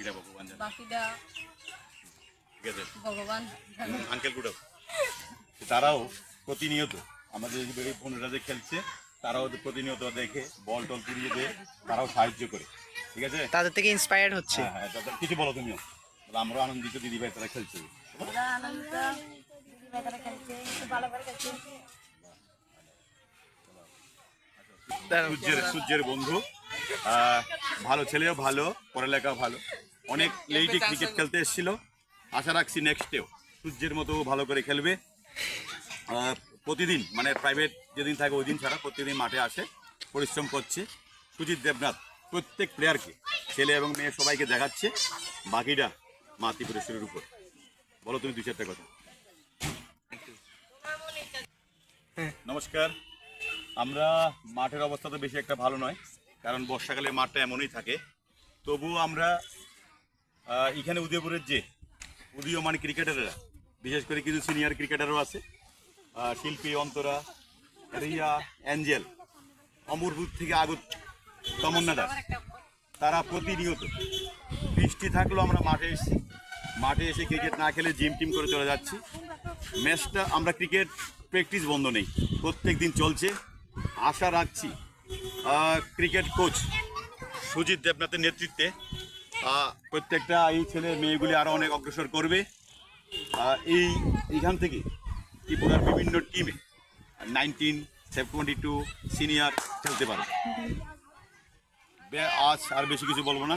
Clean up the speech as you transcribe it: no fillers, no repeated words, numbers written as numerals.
বাকিটা ভগবান জানে। বাকিটা ঠিক আছে ভগবান জানে। আঙ্কেল গুডাও তারাও প্রতিনিয়ত আমাদের এই বোনেরা যে খেলছে তারাও প্রতিনিয়ত দেখে বল টল ফিরিয়ে দিয়ে তারাও সাহায্য করে। ঠিক আছে, তাদের থেকে ইন্সপায়ার্ড হচ্ছে। হ্যাঁ হ্যাঁ দাদা কিছু বলো তুমিও। আমরাও আনন্দিত দিদি ভাই তারা খেলছে। ওরা আনন্দ দিদিভাই তারা খেলছে, একটু ভালো করে খেলছে। সূর্যের বন্ধু, ভালো ছেলেও ভালো, পড়ালেখাও ভালো, অনেক লেটে ক্রিকেট খেলতে এসেছিল। আশা রাখছি নেক্সটেও সূর্যের মতো ভালো করে খেলবে। প্রতিদিন মানে প্রাইভেট যেদিন থাকে ওই দিন ছাড়া প্রতিদিন মাঠে আসে, পরিশ্রম করছে। সুজিত দেবনাথ প্রত্যেক প্লেয়ারকে, ছেলে এবং মেয়ে সবাইকে দেখাচ্ছে। বাকিটা মা ত্রিপুরেশ্বরের উপর। বলো তুমি দুই চারটা কথা। নমস্কার। আমরা মাঠের অবস্থা তো বেশি একটা ভালো নয়, কারণ বর্ষাকালে মাঠটা এমনই থাকে। তবুও আমরা এখানে উদয়পুরের যে উদীয়মান ক্রিকেটাররা, বিশেষ করে কিছু সিনিয়র ক্রিকেটারও আছে, শিল্পী, অন্তরা, রিয়া, অ্যাঞ্জেল, অমরপুর থেকে আগত তমন্না দাস, তারা প্রতিনিয়ত বৃষ্টি থাকলেও আমরা মাঠে এসেছি। মাঠে এসে ক্রিকেট না খেলে জিম টিম করে চলে যাচ্ছি। ম্যাচটা আমরা ক্রিকেট প্র্যাকটিস বন্ধ নেই, প্রত্যেক দিন চলছে। আশা রাখছি ক্রিকেট কোচ সুজিত দেবনাথের নেতৃত্বে প্রত্যেকটা এই ছেলে মেয়েগুলি আরও অনেক অগ্রসর করবে। এইখান থেকে ত্রিপুরার বিভিন্ন টিমে 19, 72 সিনিয়র খেলতে পারে। আজ আর বেশি কিছু বলবো না।